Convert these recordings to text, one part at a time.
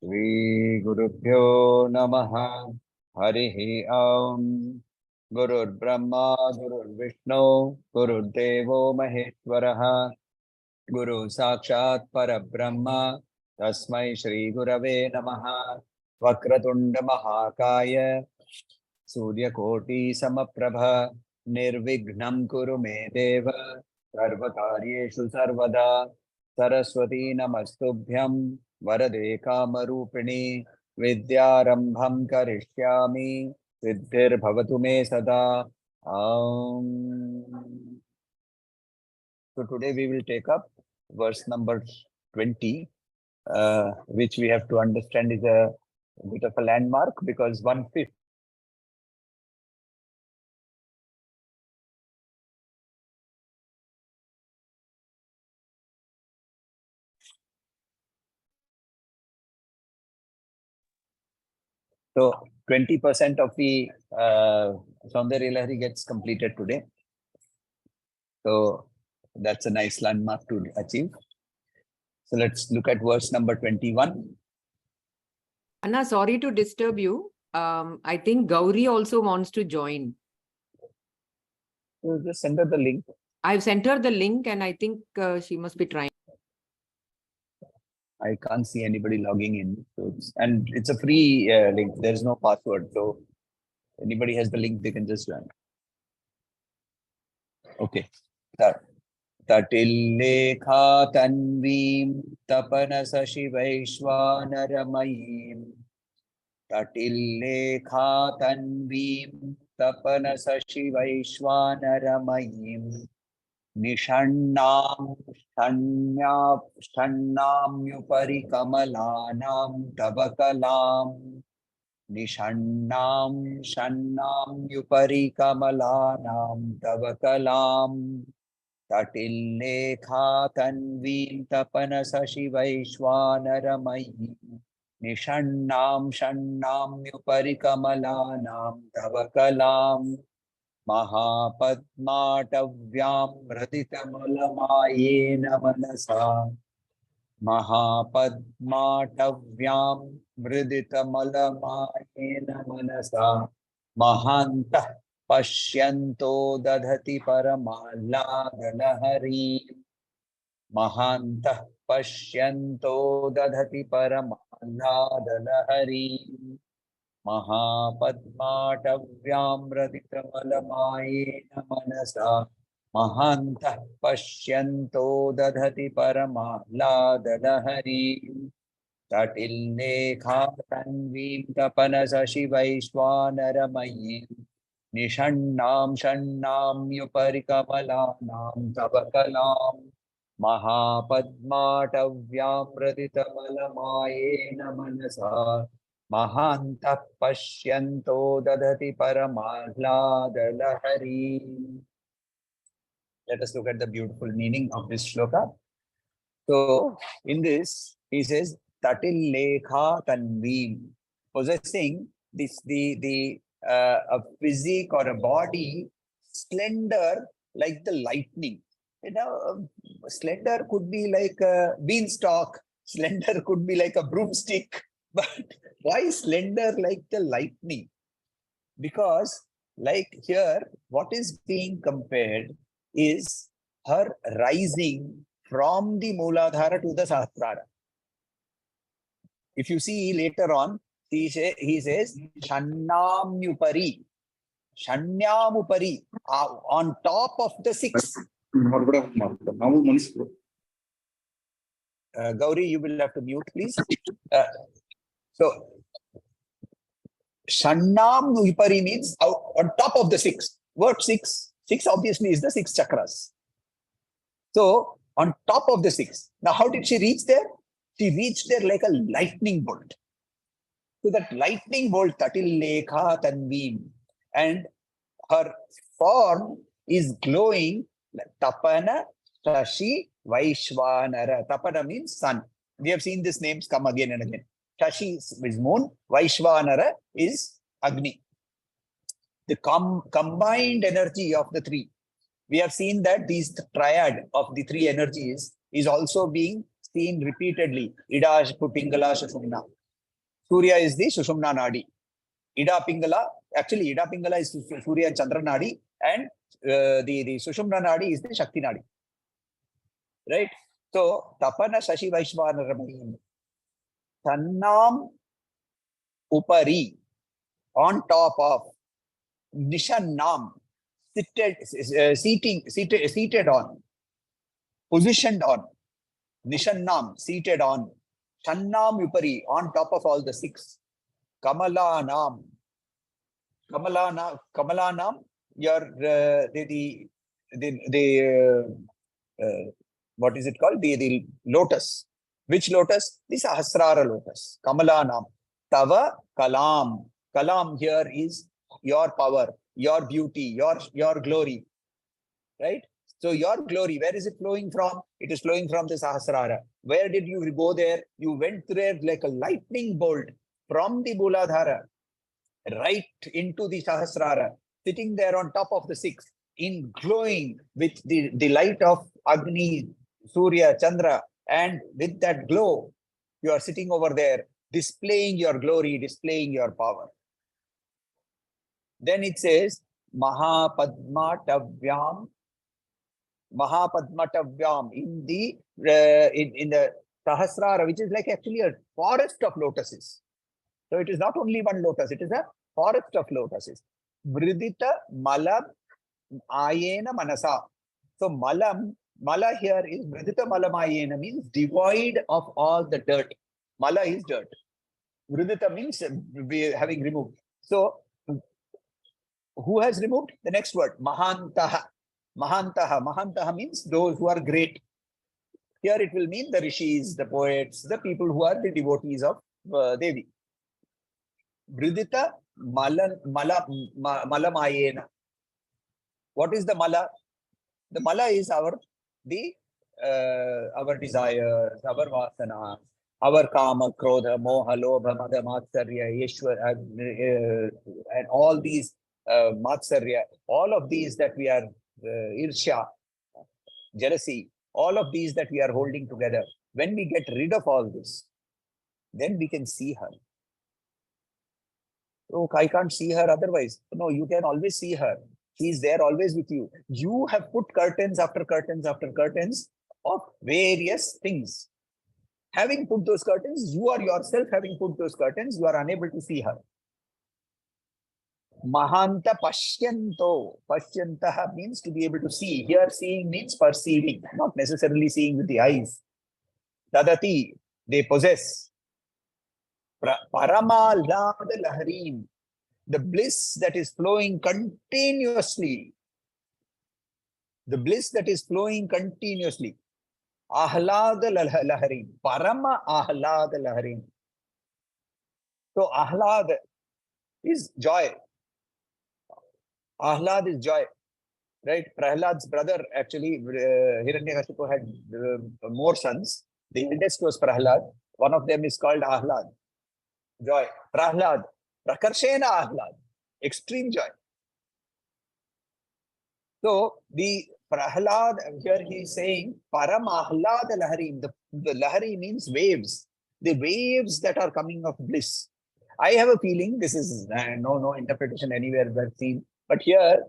Shri Gurubhyo Namaha Harihi Om Gurur Brahma Gurur Vishnu Gurur Devo Maheshwaraha Guru Sakshat Parabrahma Tasmai Shri Gurave Namaha Vakratunda Mahakaya Surya Koti Samaprabha Nirvignam Kuru Me Deva Sarvakaryeshu Sarvada Saraswati Namastubhyam Varade Kamarupini Vidyarambham Karishyami Siddhir Bhavatu Me Sada. So today we will take up verse number 20, which we have to understand is a bit of a landmark because 1/5 So 20% of the Soundarya Lahari gets completed today. So that's a nice landmark to achieve. So let's look at verse number 21. Anna, sorry to disturb you. I think Gauri also wants to join. So just send her the link. I've sent her the link and I think she must be trying. I can't see anybody logging in. So and it's a free link. There's no password. So anybody has the link, they can just join. Okay. Tatillekha tanvim tapanasa shivaishvanaramayim. Tatillekha tanvim tapanasa shivaishvanaramayim. Nishannam shannamyupari kamalanam tavakalam. Nishannam shannamyupari kamalanam tavakalam. Tatillekha tanvim tapanasa shivaishvanaramayim. Nishannam shannamyupari kamalanam tavakalam. Mahapadmatavyam mriditamulayena manasa. Mahapadmatavyam mriditamulayena manasa. Mahantah Pashyanto dadhati paramahladalahari. Mahantah Pashyanto dadhati paramahladalahari. Mahapadmatavyam raditamalayena manasa. Mahantah Pashyanto dadhati paramahladalahari. Tatillekha tanvim tapanasa shivaishvanaramayim. Nishannam shannamyupari kamalanam tavakalam. Mahapadmatavyam raditamalayena manasa. Mahantah Pashyanto dadhati paramahladalahari. Let us look at the beautiful meaning of this shloka. So in this, he says, Tatillekha tanvim, possessing this a physique or a body slender like the lightning. You know, slender could be like a beanstalk, slender could be like a broomstick, but why slender like the lightning? Because like here, what is being compared is her rising from the Mooladhara to the Sahasrara. If you see later on, he says, Shannamyupari. Shanyamupari, on top of the 6. Gauri, you will have to mute, please. So, Shannamyupari means on top of the 6. Word 6. 6 obviously is the 6 chakras. So, on top of the 6. Now, how did she reach there? She reached there like a lightning bolt. So that lightning bolt, Tatil Lekha Tanveem, and her form is glowing. Tapana Shashi Vaishvanara. Tapana means sun. We have seen these names come again and again. Shashi is moon, Vaishvanara is Agni. The combined energy of the three. We have seen that these triad of the three energies is also being seen repeatedly. Ida, Pingala, Sushumna. Surya is the Sushumna Nadi. Ida Pingala, actually Ida Pingala is Surya and Chandra Nadi, and the Sushumna Nadi is the Shakti Nadi. Right? So, Tapana Shashi Vaishvanaramayim. Tannam Upari, on top of, Nishannam, seated on, positioned on, Nishannam, seated on, Shannam Upari, on top of all the six, Kamalanam, your what is it called? The lotus. Which lotus? The Sahasrara lotus. Kamalanam. Tava Kalam. Kalam here is your power, your beauty, your glory. Right? So your glory, where is it flowing from? It is flowing from the Sahasrara. Where did you go there? You went there like a lightning bolt from the Buladhara right into the Sahasrara, sitting there on top of the six, in glowing with the light of Agni, Surya, Chandra, and with that glow, you are sitting over there, displaying your glory, displaying your power. Then it says, Mahapadmatavyam, in the in the Sahasrara, which is like actually a forest of lotuses. So it is not only one lotus, it is a forest of lotuses. Vridita Malam Ayena Manasa. So Mala here is Vridita Malam Ayena, means devoid of all the dirt. Mala is dirt. Vridita means having removed. So who has removed? The next word, Mahantaha. Mahantaha means those who are great. Here it will mean the rishis, the poets, the people who are the devotees of Devi. Vridita Malamayena. What is the Mala? The Mala is our desires, our vasanas, our kama, krodha, moha, lobha, mada, matsarya, yeshwar, and all these matsarya, all of these that we are irsha, jealousy, all of these that we are holding together. When we get rid of all this, then we can see her. Oh, I can't see her otherwise. No, you can always see her. She is there always with you. You have put curtains after curtains after curtains of various things. Having put those curtains, you are yourself having put those curtains, you are unable to see her. Mahanta Pashyanto. Pashyantaha means to be able to see. Here seeing means perceiving, not necessarily seeing with the eyes. Dadati, they possess. Paramalada Laharim, the bliss that is flowing continuously. The bliss that is flowing continuously. Ahlada Laharim. Parama Ahlada Laharim. So Ahlad is joy. Ahlad is joy. Right? Prahlad's brother, actually, Hiranyakashipu had more sons. The eldest was Prahlad. One of them is called Ahlad. Joy. Prahlad. Prakarshena Ahlad. Extreme joy. So the Prahlad, here he is saying, Param Ahlad Lahari. The Lahari means waves. The waves that are coming of bliss. I have a feeling, this is no interpretation anywhere I've seen, but here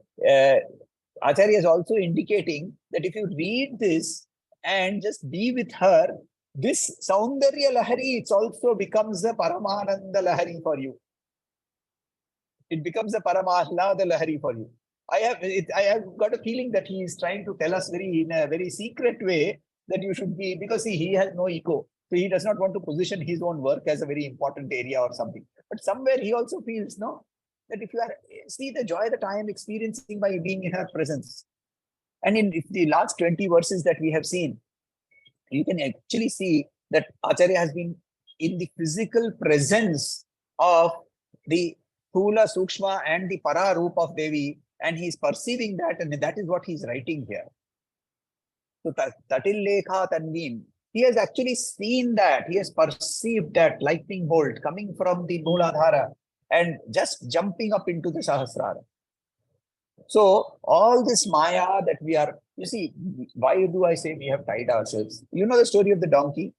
Acharya is also indicating that if you read this and just be with her, this Soundarya Lahari, it also becomes a Paramananda Lahari for you. It becomes a Paramahlada Lahari for you. I have got a feeling that he is trying to tell us in a very secret way that you should be, because he has no ego. So he does not want to position his own work as a very important area or something. But somewhere he also feels, that if you see the joy that I am experiencing by being in her presence. And in the last 20 verses that we have seen, you can actually see that Acharya has been in the physical presence of the Thula, Sukshma and the Para Roop of Devi, and he's perceiving that, and that is what he's writing here. So Tatil Lekha Tanvim, he has actually seen that, he has perceived that lightning bolt coming from the Mooladhara and just jumping up into the Sahasrara. So all this Maya that we are, you see, why do I say we have tied ourselves? You know the story of the donkey?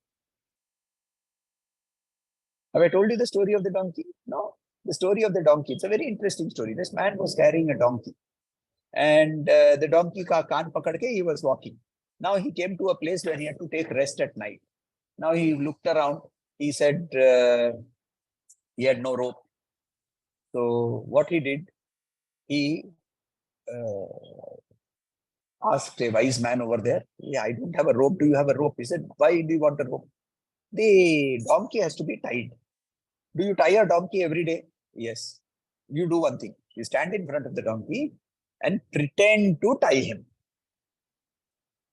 Have I told you the story of the donkey? No. The story of the donkey. It's a very interesting story. This man was carrying a donkey. And the donkey ka kaan pakad ke, he was walking. Now he came to a place where he had to take rest at night. Now he looked around. He said he had no rope. So what he did, he asked a wise man over there, yeah, I don't have a rope. Do you have a rope? He said, why do you want a rope? The donkey has to be tied. Do you tie a donkey every day? Yes. You do one thing. You stand in front of the donkey and pretend to tie him.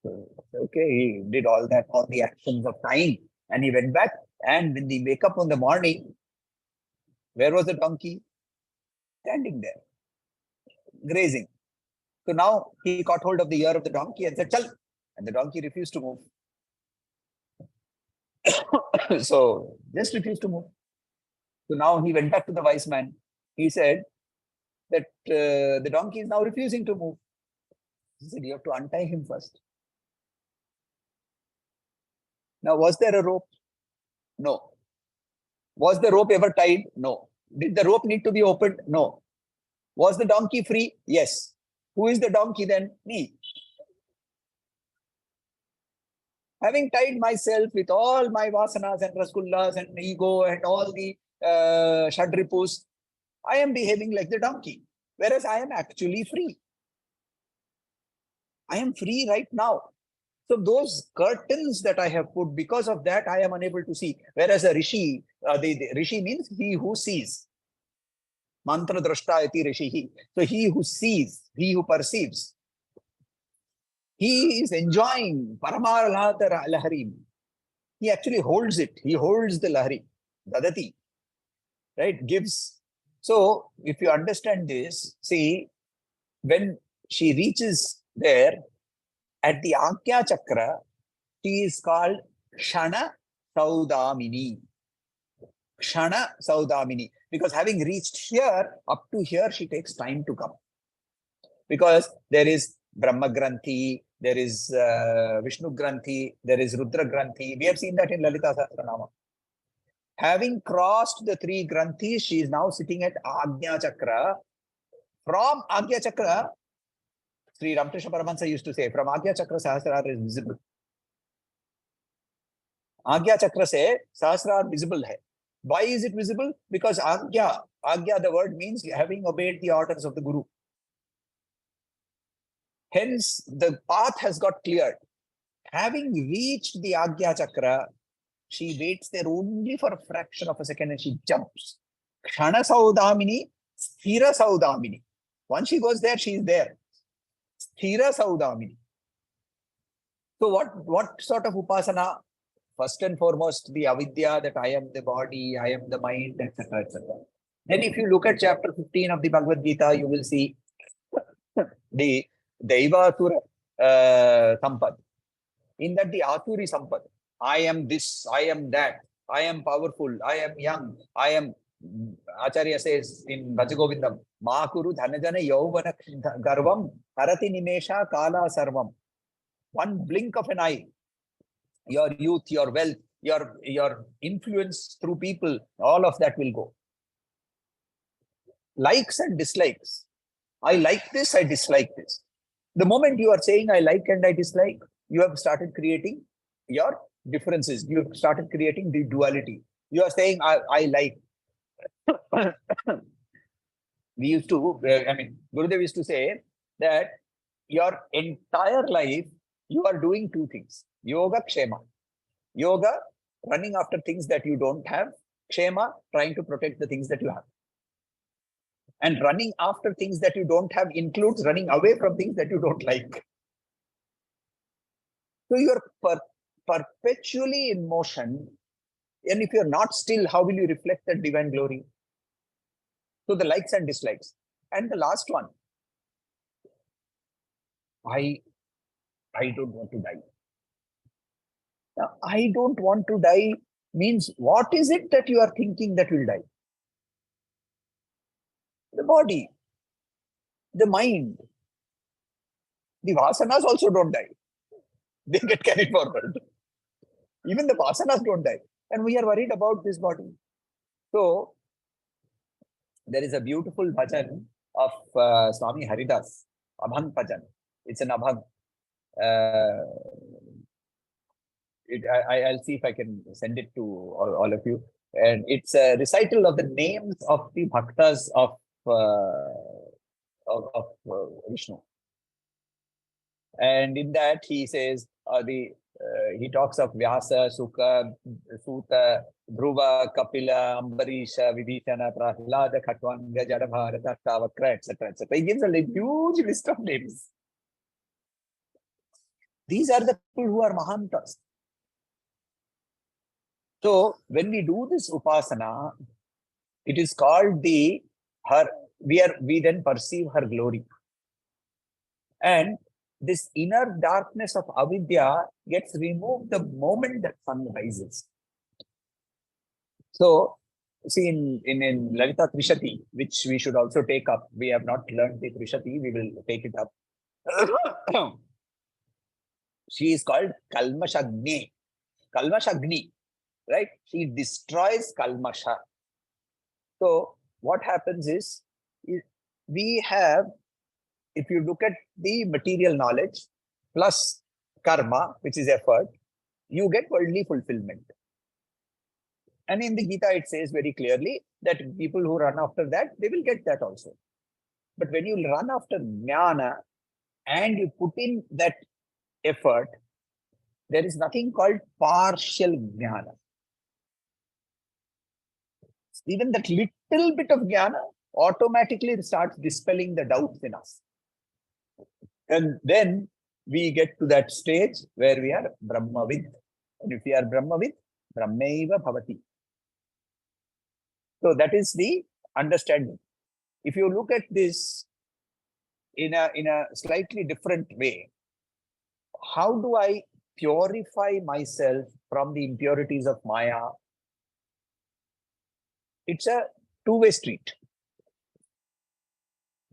So, okay, he did all that, all the actions of tying, and he went back. And when they wake up in the morning, where was the donkey? Standing there, grazing. So now he caught hold of the ear of the donkey and said, Chal. And the donkey refused to move. So just refused to move. So now he went back to the wise man. He said that the donkey is now refusing to move. He said, you have to untie him first. Now, was there a rope? No. Was the rope ever tied? No. Did the rope need to be opened? No. Was the donkey free? Yes. Who is the donkey then? Me. Having tied myself with all my vasanas and rasgullas and ego and all the shadripus, I am behaving like the donkey, whereas I am actually free. I am free right now. So those curtains that I have put, because of that, I am unable to see. Whereas a rishi, the rishi means he who sees. Mantra drashta iti rishihi. So he who sees, he who perceives, he is enjoying Paramar Lahari. He actually holds it. He holds the Lahari. Dadati. Right? Gives. So if you understand this, see, when she reaches there, at the Agya Chakra, she is called Kshana Saudamini. Kshana Saudamini. Because having reached here, up to here, she takes time to come. Because there is Brahma Granthi, there is Vishnu Granthi, there is Rudra Granthi. We have seen that in Lalita Sahasranama. Having crossed the three Granthis, she is now sitting at Agnya Chakra. From Agnya Chakra, Sri Ramakrishna Paramahansa used to say, from Agya Chakra, Sahasrara is visible. Agya Chakra se Sahasrara visible hai. Why is it visible? Because Agya, the word means having obeyed the orders of the Guru. Hence, the path has got cleared. Having reached the Agya Chakra, she waits there only for a fraction of a second and she jumps. Kshana Saudamini, Sthira Saudamini. Once she goes there, she is there. Sthira Saudamini. So what sort of upasana? First and foremost, the avidya, that I am the body, I am the mind, etc., etc. Then if you look at chapter 15 of the Bhagavad Gita, you will see the Deivasura Sampad. In that, the Asuri Sampad. I am this, I am that, I am powerful, I am young, I am, Acharya says in Bhajagovindam, Makuru Dhanajana Yauvana Garvam Harati Nimesha Kala Sarvam. One blink of an eye, your youth, your wealth, your influence through people, all of that will go. Likes and dislikes. I like this, I dislike this. The moment you are saying I like and I dislike, you have started creating your differences. You have started creating the duality. You are saying I like. We used to, Gurudev used to say that your entire life, you are doing two things. Yoga, Kshema. Yoga, running after things that you don't have. Kshema, trying to protect the things that you have. And running after things that you don't have includes running away from things that you don't like. So you're perpetually in motion. And if you're not still, how will you reflect that divine glory? So the likes and dislikes. And the last one, I don't want to die. Now, I don't want to die means what is it that you are thinking that will die? The body, the mind. The vasanas also don't die. They get carried forward. Even the vasanas don't die. And we are worried about this body. So, there is a beautiful bhajan of Swami Haridas, Abhang bhajan. It's an Abhang. I'll see if I can send it to all of you. And it's a recital of the names of the bhaktas of Vishnu. And in that he says, he talks of Vyasa, Sukha, Suta, Dhruva, Kapila, Ambarisha, Vibhishana, Prahlada, Khatwanga, Jadabharata, Tavakra, etc. etc. He gives a huge list of names. These are the people who are Mahantas. So when we do this upasana, it is called we then perceive her glory. And this inner darkness of avidya gets removed the moment that sun rises. So, see, in Lalita Trishati, which we should also take up, we have not learned the Trishati, we will take it up. She is called Kalmashagni. Kalmashagni, right? She destroys Kalmasha. So, what happens is we have, if you look at the material knowledge plus karma, which is effort, you get worldly fulfillment. And in the Gita, it says very clearly that people who run after that, they will get that also. But when you run after jnana and you put in that effort, there is nothing called partial jnana. Even that little bit of jnana automatically starts dispelling the doubts in us. And then we get to that stage where we are Brahmavid. And if we are Brahmavid, Brahmaiva Bhavati. So that is the understanding. If you look at this in a slightly different way, how do I purify myself from the impurities of Maya? It's a two-way street.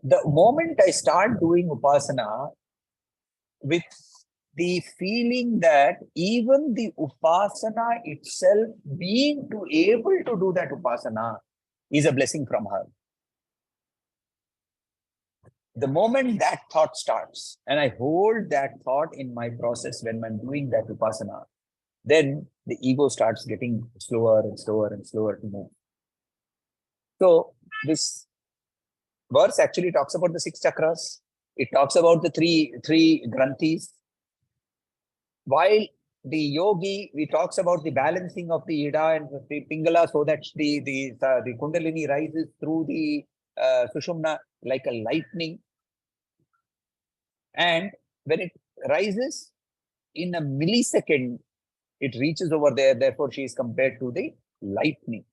The moment I start doing upasana with the feeling that even the upasana itself, being able to do that upasana, is a blessing from her. The moment that thought starts, and I hold that thought in my process when I'm doing that upasana, then the ego starts getting slower and slower and slower to move. So this verse actually talks about the 6 chakras. It talks about the three granthis. While the yogi, we talks about the balancing of the ida and the pingala so that the kundalini rises through the sushumna like a lightning. And when it rises in a millisecond, it reaches over there. Therefore, she is compared to the lightning.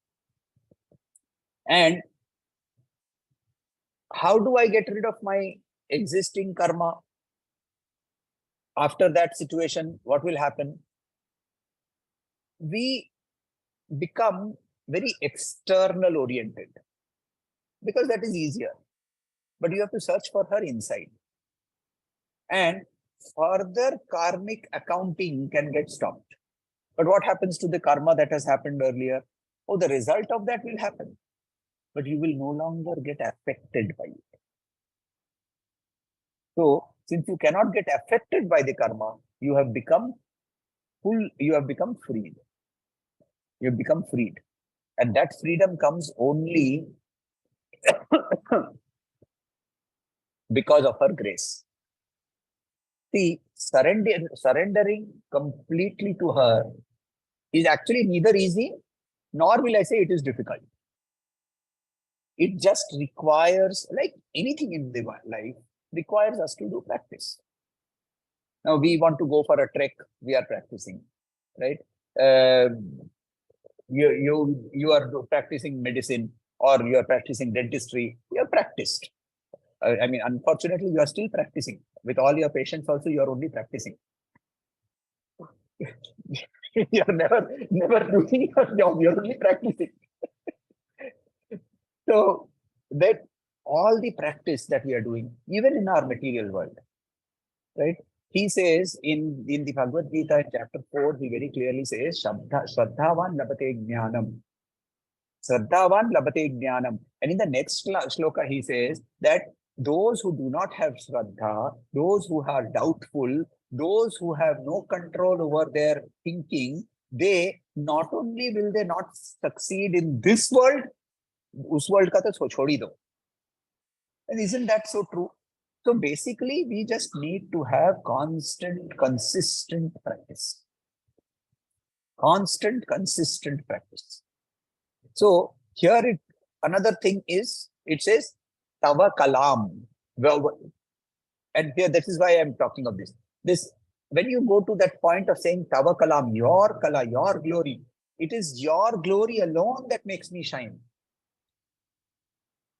And how do I get rid of my existing karma? After that situation, what will happen? We become very external oriented because that is easier. But you have to search for her inside. And further karmic accounting can get stopped. But what happens to the karma that has happened earlier? Oh, the result of that will happen. But you will no longer get affected by it. So, since you cannot get affected by the karma, you have become freed. You have become freed. And that freedom comes only because of her grace. See, surrendering completely to her is actually neither easy, nor will I say it is difficult. It just requires, like anything in the life, requires us to do practice. Now, we want to go for a trek, we are practicing, right? You are practicing medicine, or you are practicing dentistry, you have practiced. I mean, unfortunately, you are still practicing. With all your patients also, you are only practicing. You are never doing your job, you are only practicing. So that all the practice that we are doing, even in our material world, right? He says in the Bhagavad Gita in chapter 4, he very clearly says, Shraddhavan labate jnanam. Shraddhavan labate jnanam. And in the next shloka, he says that those who do not have Shraddha, those who are doubtful, those who have no control over their thinking, they not only will they not succeed in this world, us world ka to chhodi do. And isn't that so true? So basically, we just need to have constant, consistent practice. Constant, consistent practice. So here another thing is, it says, Tava Kalam. And here, this is why I'm talking of this. When you go to that point of saying Tava Kalam, your Kala, your glory, it is your glory alone that makes me shine.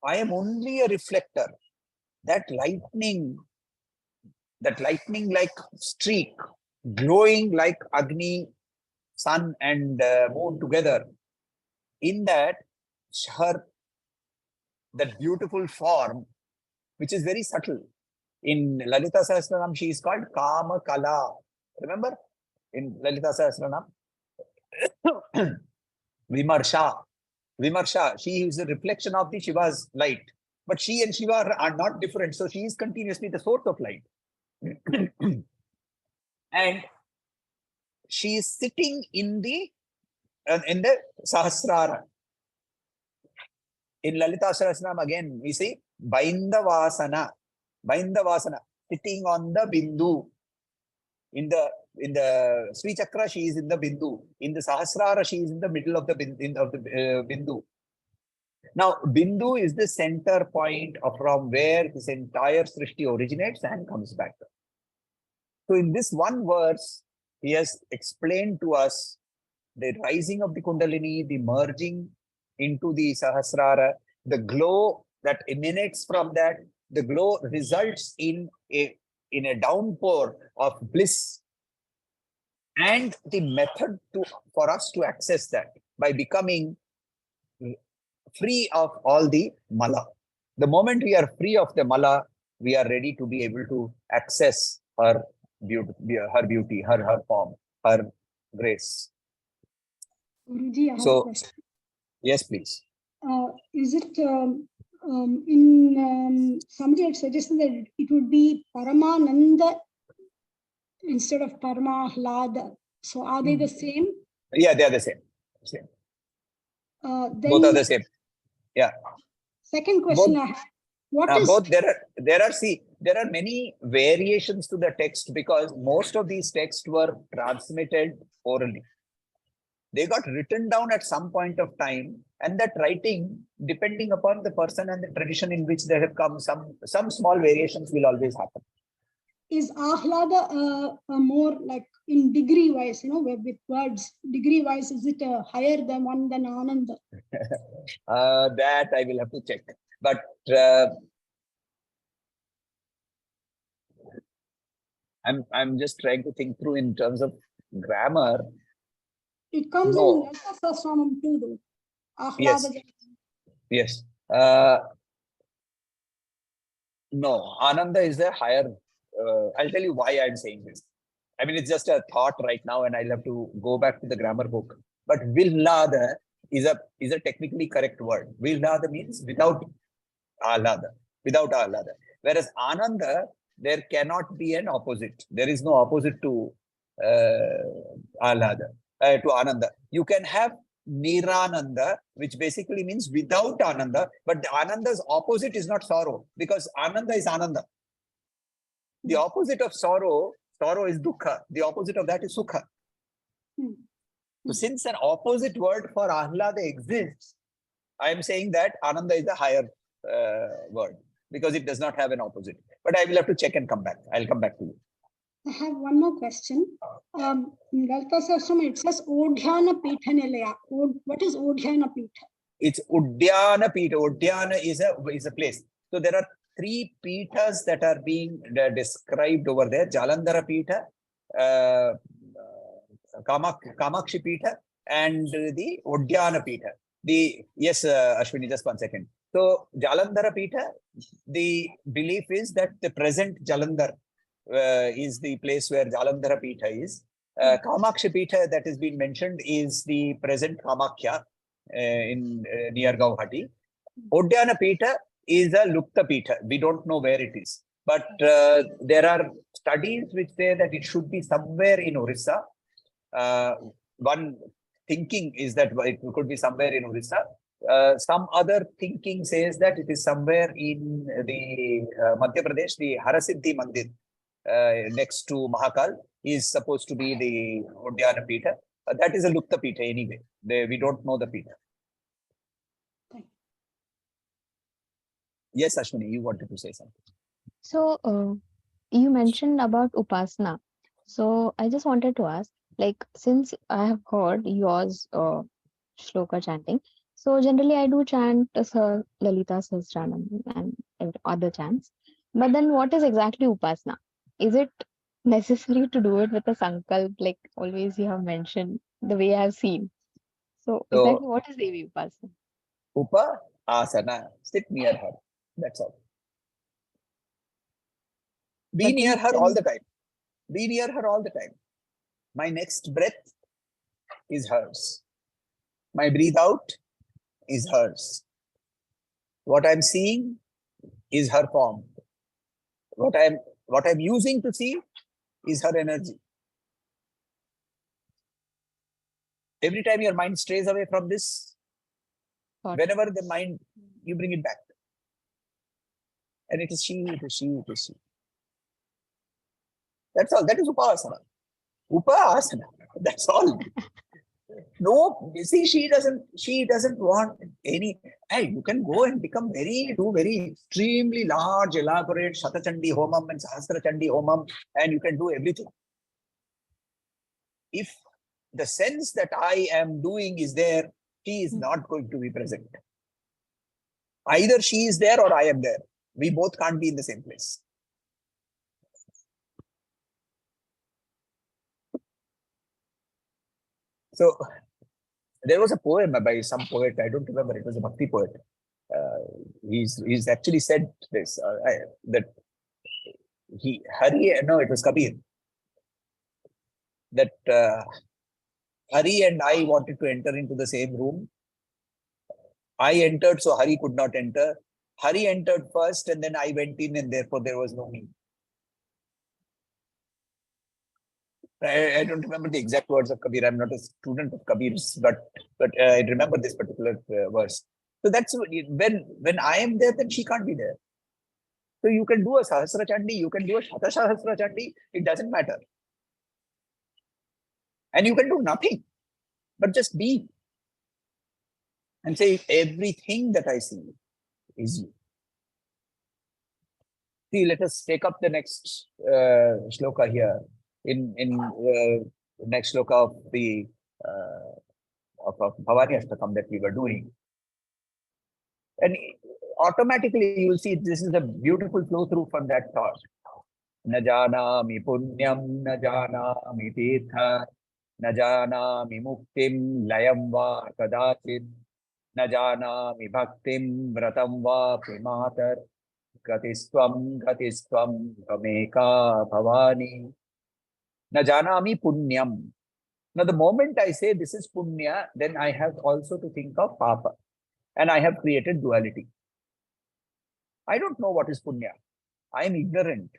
I am only a reflector. That lightning like streak, glowing like Agni, sun and moon together. In that beautiful form, which is very subtle. In Lalita Sahasranam, she is called Kama Kala. Remember? In Lalita Sahasranam, Vimarsha, she is a reflection of the Shiva's light. But she and Shiva are not different. So she is continuously the source of light. And she is sitting in the Sahasrara. In Lalita Sahasranam again, we see Baindavasana, sitting on the Bindu. In the Sri Chakra, she is in the Bindu. In the Sahasrara, she is in the middle of the Bindu. Now, Bindu is the center point from where this entire Srishti originates and comes back. So in this one verse, he has explained to us the rising of the Kundalini, the merging into the Sahasrara, the glow that emanates from that. The glow results in a downpour of bliss, and the method for us to access that by becoming free of all the mala. The moment we are free of the mala, we are ready to be able to access her beauty, her form, her grace. Guruji, I have So, a question. Yes, please. Is it somebody had suggested that it would be Paramananda instead of Paramahlada. So are they the same? Yeah, they are the same. Then Both are the same. Yeah. Second question I have. Both there are many variations to the text because most of these texts were transmitted orally. They got written down at some point of time, and that writing, depending upon the person and the tradition in which they have come, some small variations will always happen. Is Ahlada more like in degree wise, with words, degree wise, is it higher than one than Ananda? That I will have to check. But I'm just trying to think through in terms of grammar. It comes in Lalita Sahasranam too, though. Ahlada. Yes. No, Ananda is a higher. I'll tell you why I'm saying this. I mean, it's just a thought right now, and I'll have to go back to the grammar book. But Villada is a technically correct word. Villada means without Ahlada, Whereas Ananda, there cannot be an opposite. There is no opposite to Ahlada, to Ananda. You can have Nirananda, which basically means without Ananda, but the Ananda's opposite is not sorrow, because Ananda is Ananda. The opposite of sorrow is Dukkha. The opposite of that is Sukha. So since an opposite word for Ahlada exists, I am saying that Ananda is the higher word because it does not have an opposite. But I will have to check and come back. I'll come back to you. I have one more question. In Lalita Sahasranam, it says Odhyana Pitha Nilaya. What is Odhyana Pitha? It's Udyana Pita. Udyana is a place. So there are 3 Pitas that are being described over there. Jalandhara Pita, Kamakshi Pita, and the Udyana Pita. Yes, Ashwini, just 1 second. So Jalandhara Pita, the belief is that the present Jalandhar is the place where Jalandhara Pita is. Kamakshi Pita that has been mentioned is the present Kamakhya in near Gauhati. Udyana Pita is a Lupta Pita. We don't know where it is. But there are studies which say that it should be somewhere in Orissa. One thinking is that it could be somewhere in Orissa. Some other thinking says that it is somewhere in the Madhya Pradesh, the Harasiddhi Mandir next to Mahakal is supposed to be the Udyana Pita. That is a Lupta Pita anyway. We don't know the Pita. Yes, Ashwini, you wanted to say something. So, you mentioned about Upasana. So, I just wanted to ask, like, since I have heard yours shloka chanting, so generally I do chant Lalita Sahasranam and other chants. But then, what is exactly Upasana? Is it necessary to do it with a sankalp, like always you have mentioned, the way I have seen? So, exactly what is Devi Upasana? Upa Asana, sit near her. That's all. Be But near we her all still- the time. Be near her all the time. My next breath is hers. My breathe out is hers. What I'm seeing is her form. What I'm using to see is her energy. Every time your mind strays away from this, Got it. whenever the mind, you bring it back. And it is she, it is she, it is she. That's all. That is Upasana. Upasana. That's all. No, you see, she doesn't want any. Hey, you can go and become do very extremely large, elaborate Shatachandi Homam and Sahasrachandi Homam, and you can do everything. If the sense that I am doing is there, she is not going to be present. Either she is there or I am there. We both can't be in the same place. So there was a poem by some poet, I don't remember, it was a Bhakti poet. He's actually said this, that it was Kabir, that Hari and I wanted to enter into the same room. I entered, so Hari could not enter. Hari entered first and then I went in and therefore there was no me. I don't remember the exact words of Kabir. I'm not a student of Kabir's, but I remember this particular verse. So that's when I am there, then she can't be there. So you can do a Sahasra Chandi, you can do a Shata Sahasra Chandi, it doesn't matter. And you can do nothing, but just be. And say, everything that I see is you. See, let us take up the next shloka here. In next shloka of the of Bhavani Ashtakam that we were doing. And automatically you will see this is a beautiful flow through from that thought. Najanami punyam, najanami tirtha, najanami muktim layam va kadachit, najanami bhaktim vratam va primatar, gatiswam gameka bhavani, najanami punyam. Now the moment I say this is punya, then I have also to think of papa. And I have created duality. I don't know what is punya. I am ignorant.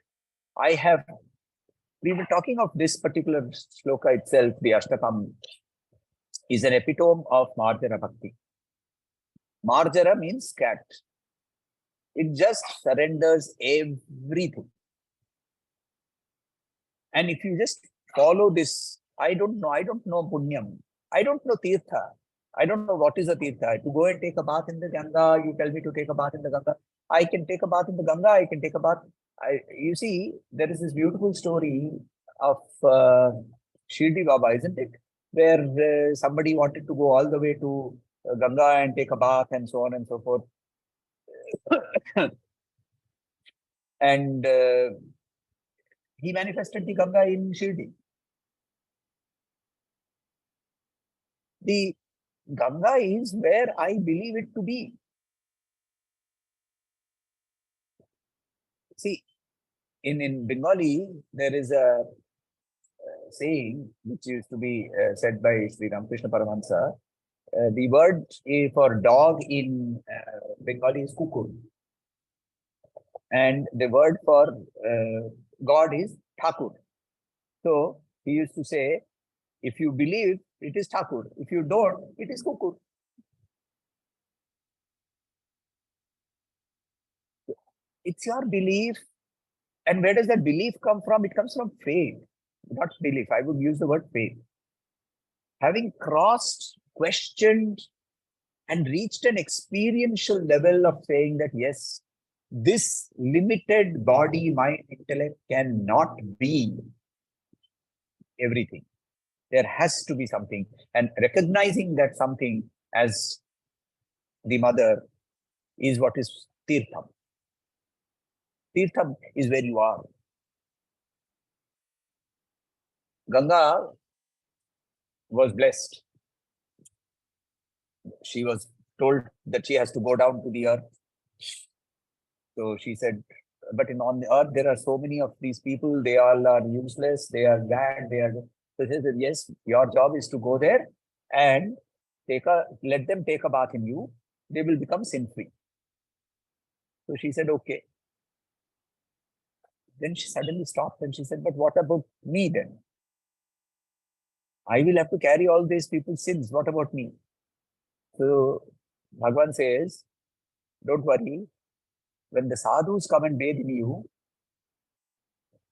We were talking of this particular shloka itself, the Ashtakam, is an epitome of Marjara Bhakti. Marjara means cat. It just surrenders everything. And if you just follow this, I don't know punyam. I don't know tirtha. I don't know what is a tirtha. To go and take a bath in the Ganga, you tell me to take a bath in the Ganga. I can take a bath in the Ganga, I can take a bath. You see, there is this beautiful story of Shirdi Baba, isn't it? Where somebody wanted to go all the way to Ganga and take a bath and so on and so forth. And he manifested the Ganga in Shirdi. The Ganga is where I believe it to be. See, in Bengali, there is a saying which used to be said by Sri Ramakrishna Paramahansa. The word for dog in Bengali is kukur. And the word for God is Thakur. So he used to say, if you believe, it is Thakur. If you don't, it is kukur. It's your belief. And where does that belief come from? It comes from faith, not belief. I would use the word faith. Having crossed, questioned, and reached an experiential level of saying that, yes, this limited body, mind, intellect cannot be everything. There has to be something. And recognizing that something as the mother is what is Tirtham. Tirtham is where you are. Ganga was blessed. She was told that she has to go down to the earth. So she said, but on the earth, there are so many of these people. They all are useless. They are bad. They are. So she said, yes, your job is to go there and let them take a bath in you. They will become sin-free. So she said, okay. Then she suddenly stopped and she said, but what about me then? I will have to carry all these people's sins. What about me? So Bhagavan says, don't worry. When the sadhus come and bathe in you,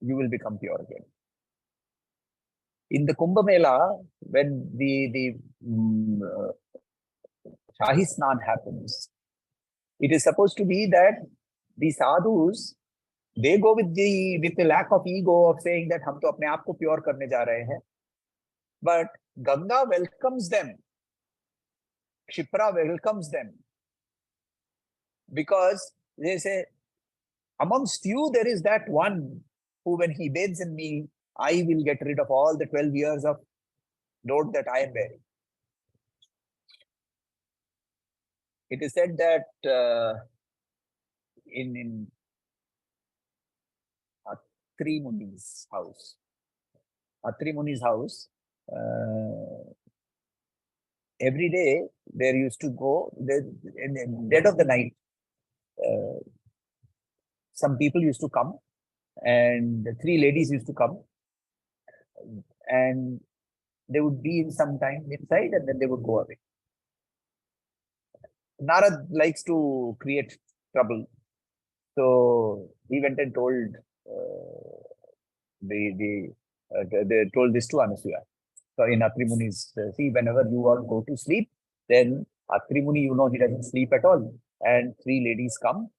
you will become pure again. In the Kumbh Mela, when the Shahi Snan happens, it is supposed to be that the sadhus, they go with the lack of ego of saying that hum to apne aap ko pure karne ja rahe hain. But Ganga welcomes them. Kshipra welcomes them. Because they say, amongst you, there is that one who, when he bathes in me, I will get rid of all the 12 years of load that I am bearing. It is said that in Atri Muni's house, every day there used to go, in the dead of the night, some people used to come and 3 ladies used to come and they would be in some time inside and then they would go away. Narad likes to create trouble. So he went and told they told this to Anasuya. So in Atri Muni's, see, whenever you all go to sleep, then Atri Muni, you know, he doesn't sleep at all. And 3 ladies come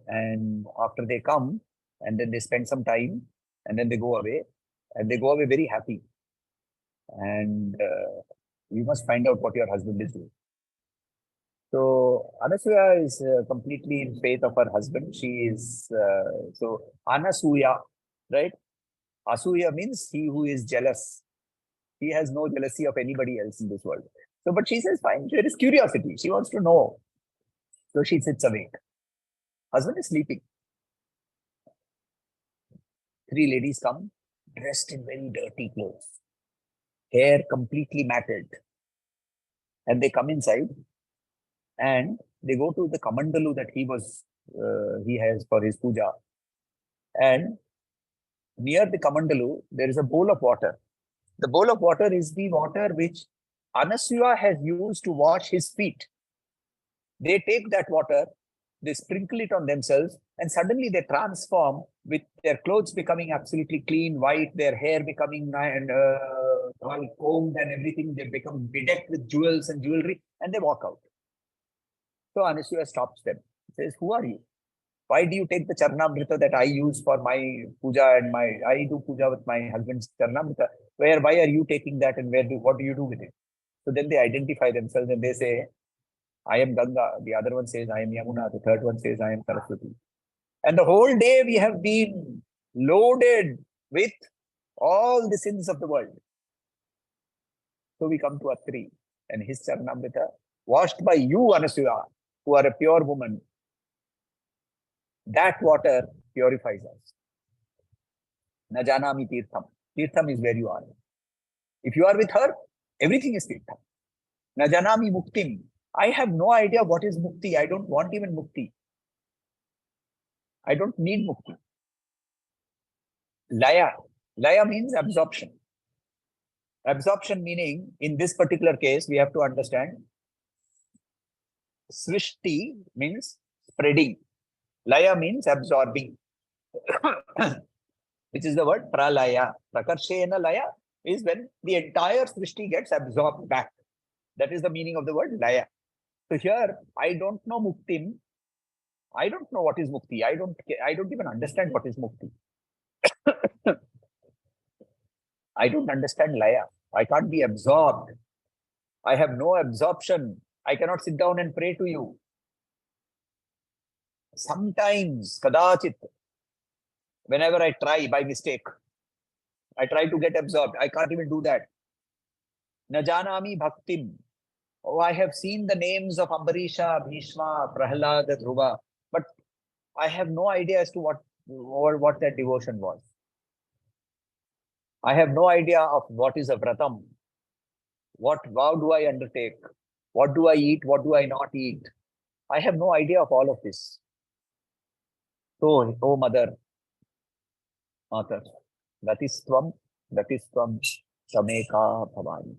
and after they come and then they spend some time and then they go away and they go away very happy. And you must find out what your husband is doing. So Anasuya is completely in faith of her husband. She is, so Anasuya, right? Asuya means he who is jealous. He has no jealousy of anybody else in this world. So, but she says, fine, there is curiosity. She wants to know. So she sits awake. Husband is sleeping. 3 ladies come, dressed in very dirty clothes, hair completely matted. And they come inside and they go to the kamandalu that he has for his puja. And near the kamandalu, there is a bowl of water. The bowl of water is the water which Anasuya has used to wash his feet. They take that water, they sprinkle it on themselves, and suddenly they transform with their clothes becoming absolutely clean, white, their hair becoming all combed and everything. They become bedecked with jewels and jewelry, and they walk out. So Anasuya stops them. Says, who are you? Why do you take the Charnamrita that I use for my puja and I do puja with my husband's Charnamrita? Why are you taking that and what do you do with it? So then they identify themselves and they say, I am Ganga. The other one says, I am Yamuna. The third one says, I am Saraswati. And the whole day we have been loaded with all the sins of the world. So we come to Atri and his Charanamrita, washed by you, Anasuya, who are a pure woman. That water purifies us. Na janami tirtham. Tirtham is where you are. If you are with her, everything is tirtham. Na janami muktim. I have no idea what is mukti. I don't want even mukti. I don't need mukti. Laya. Laya means absorption. Absorption meaning, in this particular case, we have to understand, Srishti means spreading. Laya means absorbing. Which is the word pralaya. Prakarshena laya is when the entire Srishti gets absorbed back. That is the meaning of the word laya. So here, I don't know muktim. I don't know what is mukti. I don't even understand what is mukti. I don't understand laya. I can't be absorbed. I have no absorption. I cannot sit down and pray to you. Sometimes, kadachit, whenever I try by mistake, I try to get absorbed. I can't even do that. Na janami bhaktim. Oh, I have seen the names of Ambarisha, Bhishma, Prahlada, Dhruva, but I have no idea as to what that devotion was. I have no idea of what is a vratam. What vow do I undertake? What do I eat? What do I not eat? I have no idea of all of this. So, oh mother, Gatistvam, Sameka Bhavani.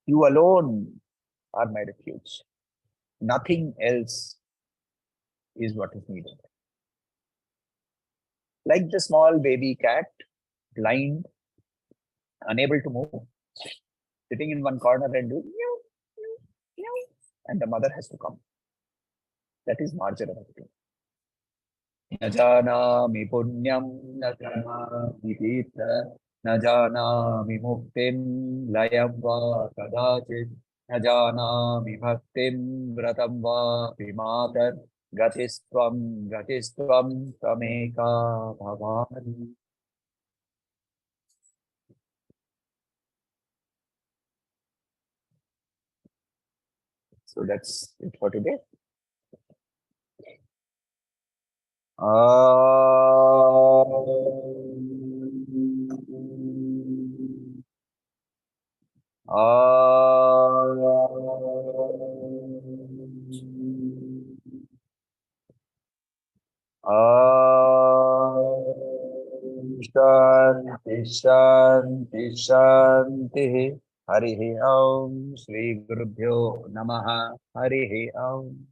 You alone are my refuge. Nothing else is what is needed. Like the small baby cat, blind, unable to move, sitting in one corner and do meow, meow, meow, and the mother has to come. That is Marjana Bhakti. Na janami punyam, na janami tirtha, na janami muktim, layam va kadachit, na janami bhaktim, vratam va vimatar, gatistvam, tameka bhavani. So that's it for today. Shanti, Shanti, Shanti. Harihi Om. Shri Gurubhyo Namaha. Harihi Om.